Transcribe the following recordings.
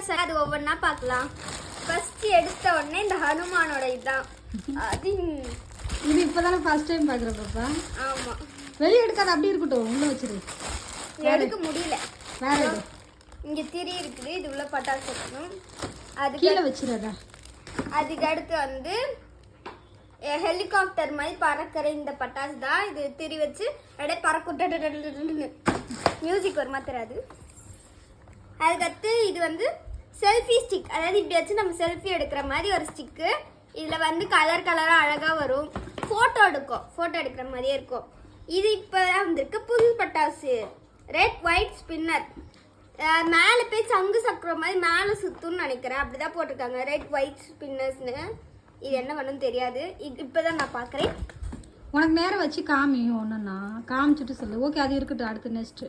பட்டாசு அது ஒவ்வொன்றா பார்க்கலாம். ஃபர்ஸ்ட் எடுத்த உடனே இந்த ஹனுமானோட இதுதான். அது இது இப்போதானே ஃபர்ஸ்ட் டைம் பார்க்குற பாப்பா. ஆமாம், வெளியே எடுக்காது, அப்படி இருக்கட்டும், உள்ளே வச்சிரு. எடுக்க முடியல. வேற இங்கே திரி இருக்குது, இது உள்ள பட்டாசு வைக்கணும். அது கீழே வச்சிடாதா. அதுக்கு அடுத்து வந்து ஹெலிகாப்டர் மாதிரி பறக்கிற இந்த பட்டாசு தான். இது திரி வச்சு அப்படியே பறக்கும், மியூசிக் வருமா தெரியாது. அதுக்கடுத்து இது வந்து செல்ஃபி ஸ்டிக், அதாவது இப்படி வச்சு நம்ம செல்ஃபி எடுக்கிற மாதிரி ஒரு ஸ்டிக்கு. இதில் வந்து கலர் கலராக அழகாக வரும், ஃபோட்டோ எடுக்கிற மாதிரியே இருக்கும். இது இப்போ தான் வந்திருக்கு புது பட்டாசு, ரெட் ஒயிட் ஸ்பின்னர். மேலே போய் சங்கு சக்கர மாதிரி மேலே சுற்றுன்னு நினைக்கிறேன், அப்படி தான் போட்டிருக்காங்க ரெட் ஒயிட் ஸ்பின்னர்ஸ்னு. இது என்ன பண்ணுன்னு தெரியாது, இப்போ தான் நான் பார்க்குறேன். உனக்கு நேரம் வச்சு காமி ஒன்றுண்ணா காமிச்சுட்டு சொல்லு. ஓகே, அது இருக்கட்டும். அடுத்து நெக்ஸ்ட்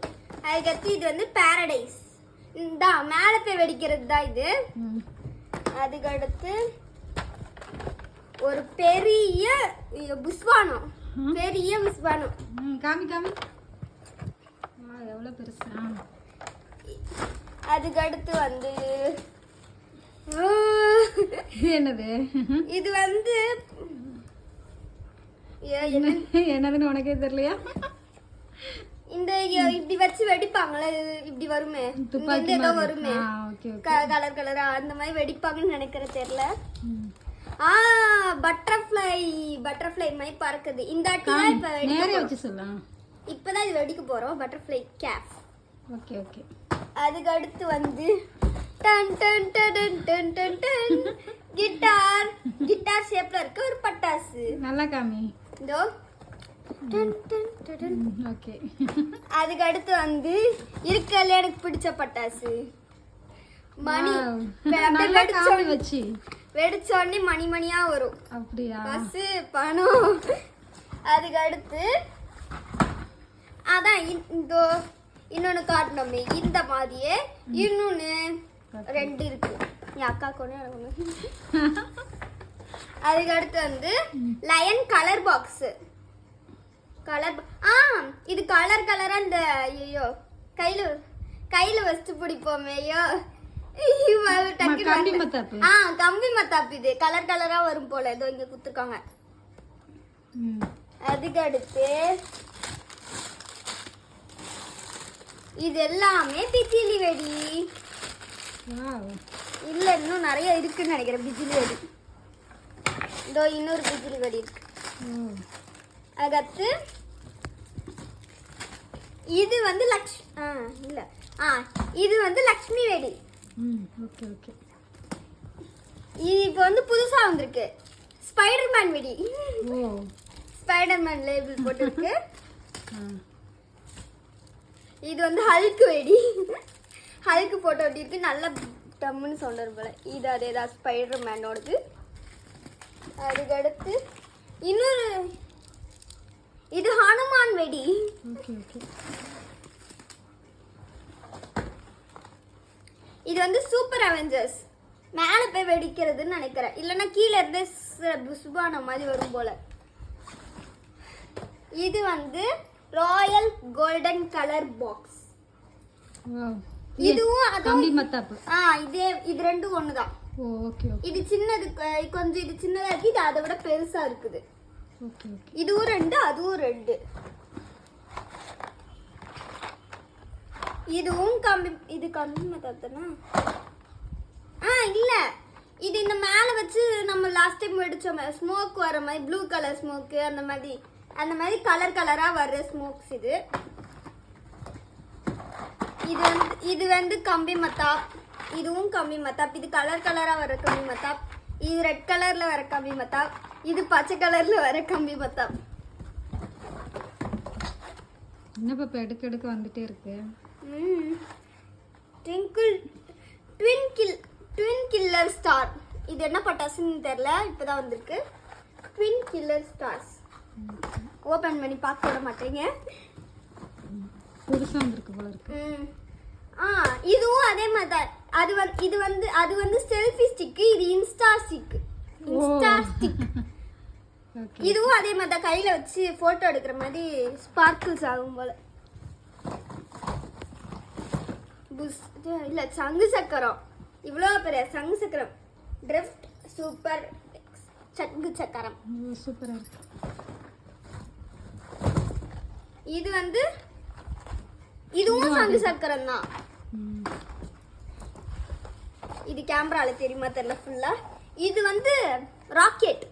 அதுக்கடுத்து இது வந்து பேரடைஸ் தான், மேலே போய் வெடிக்கிறது தான் இது. அதுக்கடுத்து ஒரு பெரிய புஷ்வானம், பெரிய புஷ்வானம். காமி காமி, எவ்வளோ பெருசா. அதுக்கடுத்து வந்து என்னது, இது வந்து என்னதுன்னு உனக்கே தெரியலையா? இந்த இப்படி வச்சு வெடிப்பாங்களே, இப்படி வருமே, ஏதோ வருமே கலர் கலரா, அந்த மாதிரி வெடிப்பாங்கன்னு நினைக்கிற தெரியல. பட்டர்ஃப்ளை மாதிரி பறக்குது. இந்த இப்பதான் இது வெடிக்க போறோம், பட்டர்ஃப்ளை கேப். Okay okay. அதுக்கு அடுத்து வந்து done done done done done done guitar ஷேப்ல இருக்க ஒரு பட்டாசு. நல்லா காமி. இதோ டன் டன் டன். ஓகே. அதுக்கு அடுத்து வந்து இருக்கல எனக்கு பிடிச்ச பட்டாசு மணி. வச்சு வெடிச்ச உடனே மணி மணியா வரும். அப்படியா? காசு பணம். அதுக்கு அடுத்து அதான் இந்த இன்னொன்னு காட்டணுமே, இந்த மாதிரியே இன்னொன்னு ரெண்டு இருக்கு. என் அக்கா கொண்டு எனக்கு. அதுக்கு அடுத்து வந்து லயன் கலர் பாக்ஸ். இது கலர் கலரா இந்த ஐயோ கையில வச்சு பிடிப்போமே, ஐயோ கம்பி மத்தாப்பு. இது கலர் கலரா வரும் போல, ஏதோ இங்க குத்துருக்காங்க. அதுக்கு அடுத்து இது எல்லாமே பிஜிலி வெடி. இல்ல இன்னும் நிறைய இருக்குன்னு நினைக்கிறேன் பிஜிலி வெடி. இதோ இன்னொரு பிஜிலி வெடி இருக்கு. அதுக்கடுத்து இது வந்து இது வந்து லக்ஷ்மி வெடி. Okay okay. இது இப்போ வந்து புதுசா வந்திருக்கு, ஸ்பைடர்மேன் வெடி. ஸ்பைடர்மேன் லேபிள் போட்டுருக்கு. இது வந்து ஹல்க் வெடி, ஹல்க் போட்டோ வெடி இருக்கு, நல்ல டம்முன்னு சொல்றது போல. இது அதேதான் ஸ்பைடர்மேனோடது. அதுக்கு அடுத்து இன்னொரு இது ஹனுமான் வெடி. Okay okay. இது வந்து சூப்பர் அவெஞ்சர்ஸ், மேலே போய் வெடிக்கிறதுன்னு நினைக்கிறேன், இல்லைன்னா கீழே இருந்தே சுபான மாதிரி வரும் போல. இது வந்து ராயல் கோல்டன் கலர் பாக்ஸ். இதுவும் கம்பி மத்தாப்பு. இது ரெண்டும் ஒண்ணுதான். Okay okay. இது சின்னது, கொஞ்சம் இது சின்னதா இருக்கு, இது அதை விட பெருசா இருக்குது. Okay okay. இதுவும் ரெண்டு, அதுவும் ரெண்டு. இதுவும் இது கம்பி மத்தாப்புனா இல்ல, இது இந்த மேல வச்சு நம்ம லாஸ்ட் டைம் வெடிச்சோம், ஸ்மோக் வர மாதிரி, ப்ளூ கலர் ஸ்மோக், அந்த மாதிரி கலர் கலரா வர்ற ஸ்மோக்ஸ். இது வந்து கம்பி மத்தாப். இதுவும் கம்பி மத்தாப். இது கலர் கலரா வர கம்பி மத்தாப். இது ரெட் கலர்ல வர கம்பி மத்தாப். இது பச்சை கலர்ல வர கம்பி மத்தாப். என்ன பாப்பா எடுக்க வந்துட்டே இருக்கு. Twin killer star. இது என்ன பட்டாசுன்னு தெரியல, இப்பதான் வந்திருக்கு. Twin killer stars. ஓபன் பண்ணி பார்க்க விட மாட்டேங்க, புதுசா வந்திருக்கு போல இருக்கு. இதுவும் அதே மாதிரி தான். அது வந்து செல்ஃபி ஸ்டிக், இது இன்ஸ்டா ஸ்டிக். இதுவும் அதே மாதிரி தான், கையில வச்சு போட்டோ எடுக்கிற மாதிரி ஸ்பார்க்கிள்ஸ் ஆகும் போல. இல்ல சங்கு சக்கரம். இவ்வளோ பெரிய சங்கு சக்கரம் ட்ரிஃப்ட் சூப்பர் சங்கு சக்கரம். சூப்பரா இருக்கு. இது வந்து இதுவும் சங்கு சக்கரம் தான். இது கேமரால தெரியுமா தெரியல ஃபுல்லா. இது வந்து ராக்கெட்.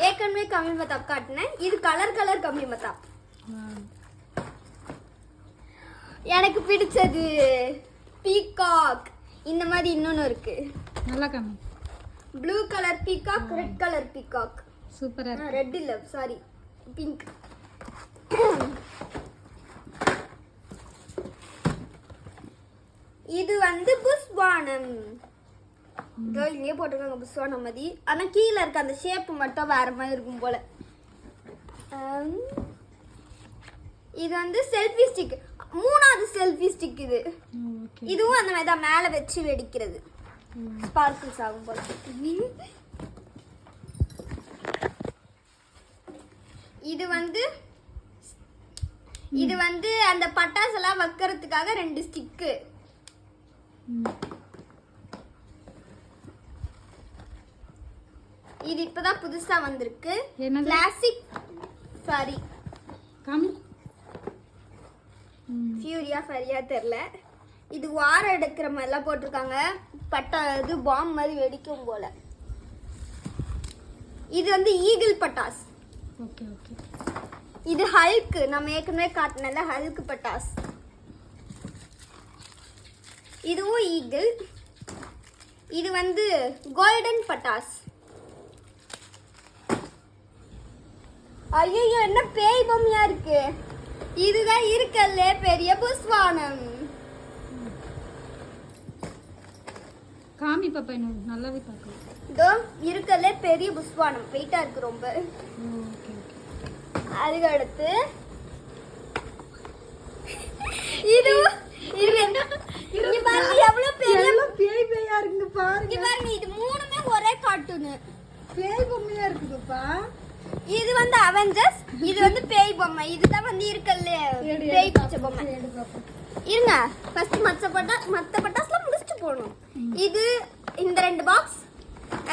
ஏற்கனவே கம்மி மத்தாப் காட்டினேன். இது கலர் கலர் கம்மி மத்தாப். எனக்கு பிடிச்சது பீகாக். இந்த மாதிரி இன்னொன்னு இருக்கு. நல்லா காமி. Blue colour peacock, red colour peacock. சூப்பரா இருக்கு. ரெட் இல்ல சாரி பிங்க். இது வந்து புஷ்வானம். இதோ இங்கே போட்டிருக்காங்க புஷ்வானம் மாதிரி. ஆனா கீழே இருக்க அந்த ஷேப் மட்டும் வேற மாதிரி இருக்கும் போல. இது வந்து செல்ஃபி ஸ்டிக். மூணாவது செல்ஃபி ஸ்டிக் இது. இதுவும் அந்த மாதிரி தான் மேல வச்சு வெடிக்கிறது. ஸ்பார்க்கிள்ஸ் ஆகும் போல. இது வந்து அந்த பட்டாசு எல்லாம் வைக்கிறதுக்காக 2 ஸ்டிக்கு. இது இப்பதான் புதுசா வந்திருக்கு. கிளாசிக் சாரி காமி. ஃபியூரியா ஃபரியா தெரியல. இது வார எடுக்கிற மாதிரிலாம் போட்டிருக்காங்க. இது பாம் மாதிரி வெடிக்கும் போல. இது வந்து ஈகிள் பட்டாஸ். Okay okay. இது ஹல்க். நம்ம ஏற்கனவே காட்டினல ஹல்க் பட்டாஸ். இதுவும் ஈகிள். இது வந்து கோல்டன் பட்டாஸ். ஐயோ என்ன பேய் பொம்மையா இருக்கு. இதுதான் இருக்கல்ல பெரிய புஷ்வானம். காமி பாப்பா இன்னும் நல்லாவே பார்க்கலாம். இதோ இருக்கல்ல பெரிய புஷ்வானம். வெயிட்டா இருக்கு ரொம்ப. Okay okay. அதுக்கு அடுத்து இது இங்க பாருங்க எவ்வளவு பெரிய பேய் பேயா இருக்குங்க பாருங்க. இங்க பாருங்க இது மூணுமே ஒரே கார்ட்டூன். பேய் பொம்மையா இருக்குப்பா. இது வந்து அவெஞ்சர்ஸ். இது வந்து பேய் பொம்மை. இதுதான் வந்து இருக்கல்ல பேய் பிச்சை பொம்மை. இருங்க ஃபர்ஸ்ட் மத்த பட்டாசுலாம் முடிச்சிட்டு போகணும். இது இந்த 2 பாக்ஸ்.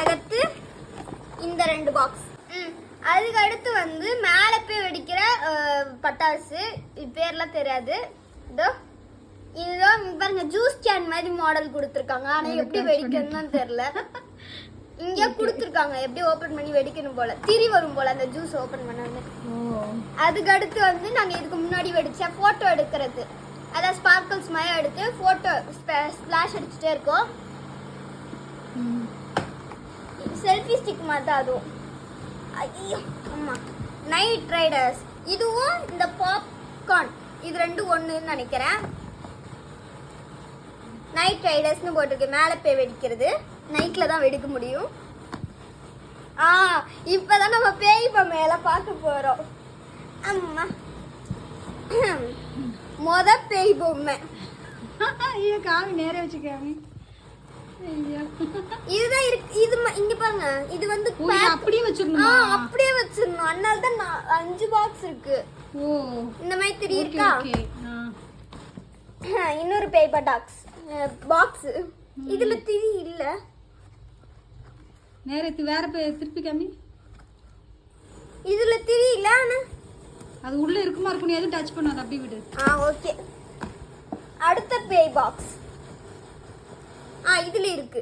அடுத்து இந்த 2 பாக்ஸ். அதுக்கு அடுத்து வந்து மேலே போய் வெடிக்கிற பட்டாசு. இது பேர்லாம் தெரியாது. இதோ இதுதான் பாருங்க ஜூஸ் கேன் மாதிரி மாடல் கொடுத்துருக்காங்க. ஆனா எப்படி வெடிக்கணும்னு தெரியல. இங்கே கொடுத்துருக்காங்க எப்படி ஓபன் பண்ணி வெடிக்கணும் போல. திரி வரும் போல அந்த ஜூஸ் ஓபன் பண்ணாங்க. அதுக்கு அடுத்து வந்து நாங்க இதுக்கு முன்னாடி வெடிச்ச போட்டோ எடுக்கிறது. அதான் ஸ்பார்க்கிள்ஸ் மாதிரி எடுத்து போட்டோ ஸ்பிளாஷ் அடிச்சுட்டே இருக்கோம். செல்ஃபி ஸ்டிக் மாதிரி தான் அதுவும். ஐயோ அம்மா. Night Riders. இதுவும் இந்த பாப்கார்ன். இது 2 ஒண்ணுன்னு நினைக்கிறேன். நைட் ரைடர்ஸ்னு போட்டிருக்கு. மேலே போய் வெடிக்கிறது. நைட்ல தான் வெடிக்க முடியும். இப்பதான் நம்ம பேய் பொம்மையெல்லாம் பார்க்க போறோம். அம்மா பேய் பொம்மை. ஐயோ காமி நேரே வச்சுக்காமி. இதுதான் இருக்கு. இது இங்க பாருங்க. இது வந்து அப்படியே வச்சிரணுமா? அப்படியே வச்சிரணும். அதனால தான் 5 பாக்ஸ் இருக்கு. இந்த மாதிரி திரி இருக்கா. இன்னொரு பேய் பட்டாக்ஸ் பாக்ஸ். இதுல திரி இல்ல. நேரத்து வேற திருப்பி காமி. இதுல திரி இல்ல. ஆனா அது உள்ள இருக்குமா இருக்கும். எதுவும் டச் பண்ணாத அப்படியே விடு. ஓகே. அடுத்த பேய் பாக்ஸ். இதுல இருக்கு.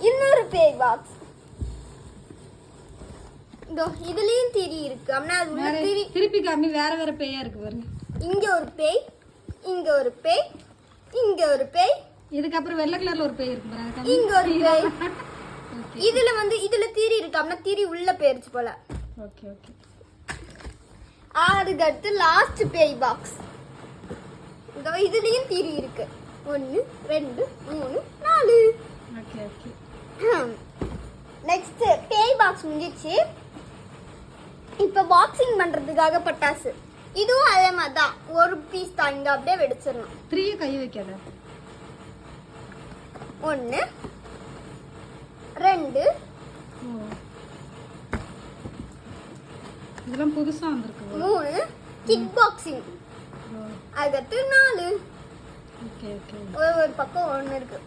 இன்னொரு பேய் பாக்ஸ். இதோ இதுலயும் திரி இருக்கு. அப்படின்னா அது உள்ள திரி. திருப்பி காமி. வேற வேற பேயா இருக்கு பாருங்க. இங்க ஒரு பேய், இங்க ஒரு பேய், இங்க ஒரு பேய். இதுக்கு அப்புறம் வெள்ளை கலர்ல ஒரு பேய் இருக்கு பாருங்க. இங்க ஒரு பேய். இதுல வந்து இதுல திரி இருக்கு. அப்படின்னா திரி உள்ள போயிருச்சு போல. Okay okay. அதுக்கு அடுத்து லாஸ்ட் பேய் பாக்ஸ். இதோ இதுலயும் திரி இருக்கு. 1 2 3 4. Okay okay. நெக்ஸ்ட் பேய் பாக்ஸ் முடிஞ்சிச்சு. இப்ப பாக்ஸிங் பண்றதுக்காக பட்டாசு. இதுவும் அதே மாதிரி தான். ஒரு பீஸ் தான். இங்க அப்படியே வெடிச்சிடணும். 3 கையை வைக்காத. 1 2. இதெல்லாம் புதுசா வந்திருக்கு. 3 கிக் பாக்ஸிங். அதுக்கடுத்து 4 ஓகே ஓகே. ஒரு பக்கம் ஒன்று இருக்கு.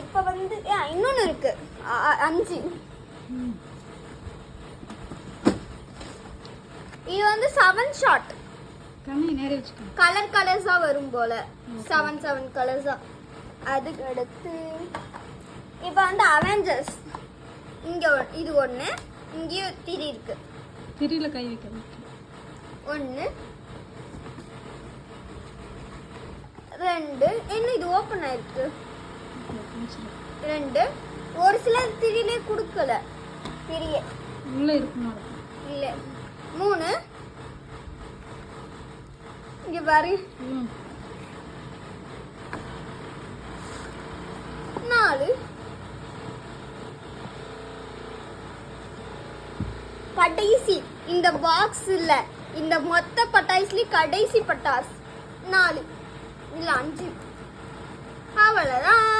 இப்போ வந்து இன்னொன்று இருக்கு 5. இது வந்து 7 ஷாட். கண்ணி நேரே வச்சுக்கோ. கலர்ஸா வரும் போல 7 கலர்ஸா. அதுக்கு அடுத்து இப்போ வந்து அவெஞ்சர்ஸ். இங்க இது ஒன்று, இங்கேயும் திரி இருக்கு. திரியில கை வைக்கணும். 1 2 என்ன இது ஓப்பன் ஆயிருக்கு. 2 ஒரு சிலர் திரியிலே கொடுக்கல. திரியே உள்ள இருக்கணும். இல்ல. 3 இங்க பாரு. 4 கடைசி இந்த பாக்ஸ் இல்ல, இந்த மொத்த பட்டாசுல கடைசி பட்டாசு 4 இல்ல 5. அவ்வளவுதான்.